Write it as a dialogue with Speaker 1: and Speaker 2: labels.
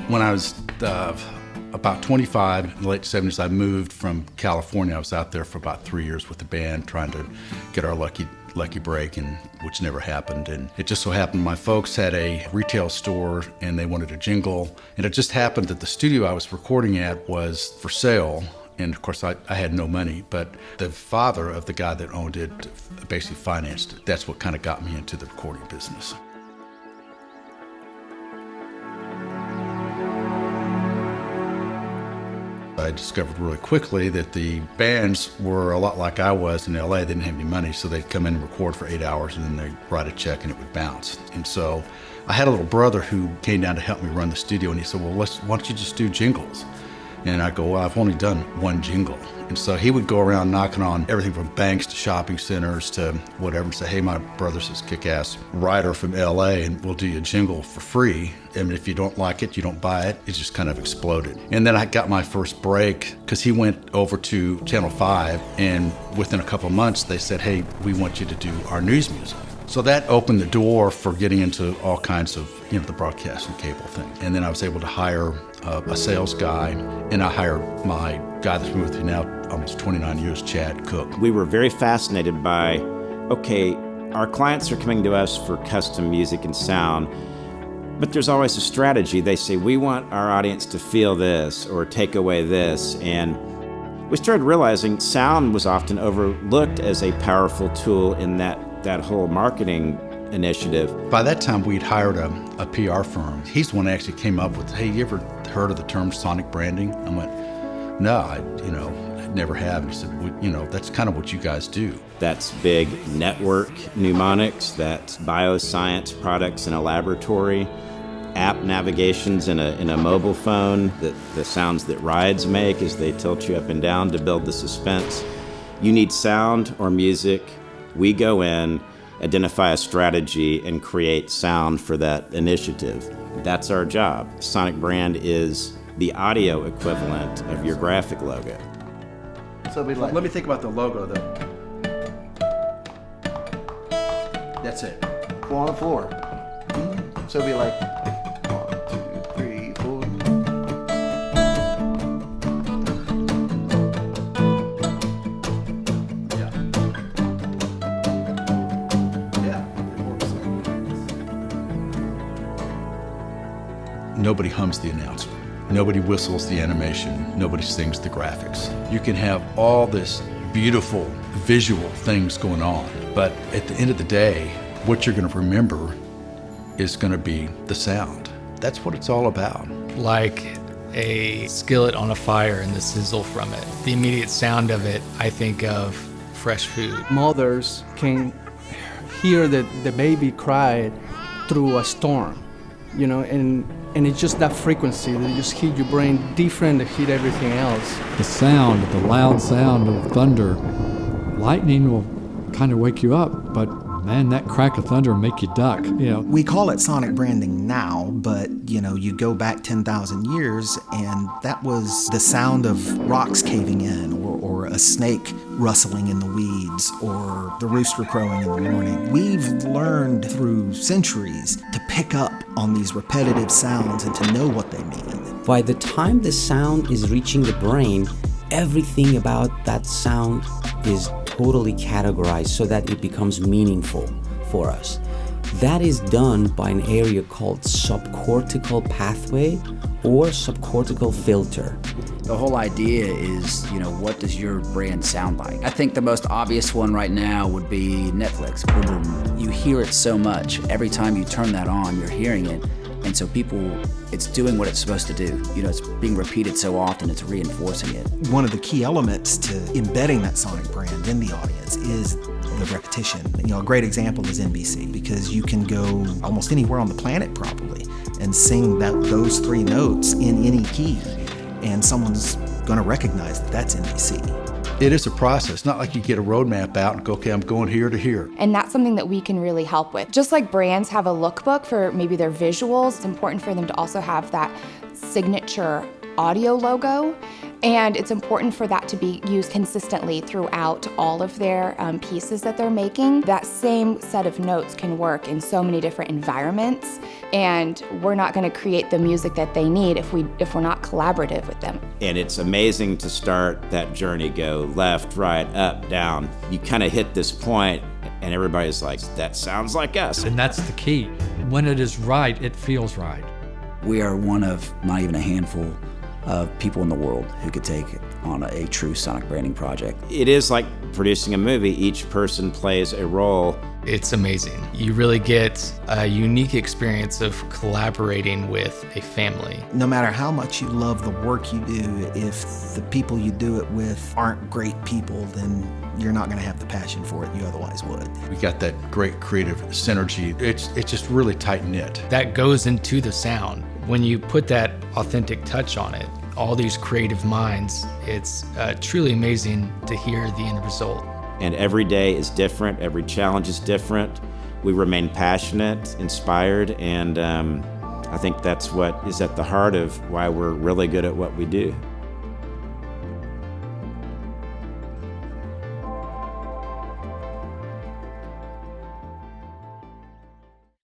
Speaker 1: When I was about 25, in the late 70s, I moved from California. I was out there for about 3 years with the band trying to get our lucky break, and which never happened. And it just so happened my folks had a retail store and they wanted a jingle. And it just happened that the studio I was recording at was for sale. And of course, I had no money, but the father of the guy that owned it basically financed it. That's what kind of got me into the recording business. I discovered really quickly that the bands were a lot like I was in LA. They didn't have any money, so they'd come in and record for 8 hours and then they'd write a check and it would bounce. And so I had a little brother who came down to help me run the studio, and he said, well, why don't you just do jingles? And I go, well, I've only done one jingle. And so he would go around knocking on everything from banks to shopping centers to whatever and say, hey, my brother's this kick-ass writer from LA and we'll do you a jingle for free. And if you don't like it, you don't buy it. It just kind of exploded. And then I got my first break because he went over to Channel 5, and within a couple of months they said, hey, we want you to do our news music. So that opened the door for getting into all kinds of, the broadcast and cable thing. And then I was able to hire a sales guy, and I hired my guy that's been with me now almost 29 years, Chad Cook.
Speaker 2: We were very fascinated by, okay, our clients are coming to us for custom music and sound, but there's always a strategy. They say, we want our audience to feel this or take away this. And we started realizing sound was often overlooked as a powerful tool in that whole marketing initiative.
Speaker 1: By that time, we'd hired a PR firm. He's the one that actually came up with, hey, you ever heard of the term sonic branding? I went, no, I never have. And he said, that's kind of what you guys do.
Speaker 2: That's big network mnemonics, that's bioscience products in a laboratory, app navigations in a mobile phone, the sounds that rides make as they tilt you up and down to build the suspense. You need sound or music. We go in, identify a strategy, and create sound for that initiative. That's our job. Sonic brand is the audio equivalent of your graphic logo.
Speaker 3: So let me think about the logo, though. That's it. Go on the floor. So it'd be like 1, 2, 3, 4.
Speaker 1: Nobody hums the announcer. Nobody whistles the animation. Nobody sings the graphics. You can have all this beautiful visual things going on, but at the end of the day, what you're going to remember is going to be the sound. That's what it's all about.
Speaker 4: Like a skillet on a fire and the sizzle from it. The immediate sound of it, I think of fresh food.
Speaker 5: Mothers can hear the baby cry through a storm, and it's just that frequency that just hit your brain different than hit everything else.
Speaker 6: The sound, the loud sound of thunder, lightning will kind of wake you up, but man, that crack of thunder will make you duck.
Speaker 7: We call it sonic branding now, but you go back 10,000 years and that was the sound of rocks caving in, or a snake rustling in the weeds, or the rooster crowing in the morning. We've learned through centuries to pick up on these repetitive sounds and to know what they mean.
Speaker 8: By the time the sound is reaching the brain, everything about that sound is totally categorized so that it becomes meaningful for us. That is done by an area called subcortical pathway or subcortical filter.
Speaker 9: The whole idea is, what does your brand sound like? I think the most obvious one right now would be Netflix. You hear it so much. Every time you turn that on, you're hearing it. And so it's doing what it's supposed to do. It's being repeated so often, it's reinforcing it.
Speaker 7: One of the key elements to embedding that sonic brand in the audience is the repetition. A great example is NBC, because you can go almost anywhere on the planet probably and sing those 3 notes in any key, and someone's going to recognize that that's NBC.
Speaker 1: It is a process, not like you get a roadmap out and go, okay, I'm going here to here.
Speaker 10: And that's something that we can really help with. Just like brands have a lookbook for maybe their visuals, it's important for them to also have that signature audio logo. And it's important for that to be used consistently throughout all of their pieces that they're making. That same set of notes can work in so many different environments, and we're not going to create the music that they need if we're not collaborative with them.
Speaker 2: And it's amazing to start that journey, go left, right, up, down. You kind of hit this point and everybody's like, that sounds like us.
Speaker 6: And that's the key. When it is right, it feels right.
Speaker 9: We are one of not even a handful of people in the world who could take on a true sonic branding project.
Speaker 2: It is like producing a movie. Each person plays a role.
Speaker 4: It's amazing. You really get a unique experience of collaborating with a family.
Speaker 7: No matter how much you love the work you do, if the people you do it with aren't great people, then you're not going to have the passion for it you otherwise would.
Speaker 1: We got that great creative synergy. It's just really tight-knit.
Speaker 4: That goes into the sound. When you put that authentic touch on it, all these creative minds, it's truly amazing to hear the end result.
Speaker 2: And every day is different, every challenge is different. We remain passionate, inspired, and I think that's what is at the heart of why we're really good at what we do.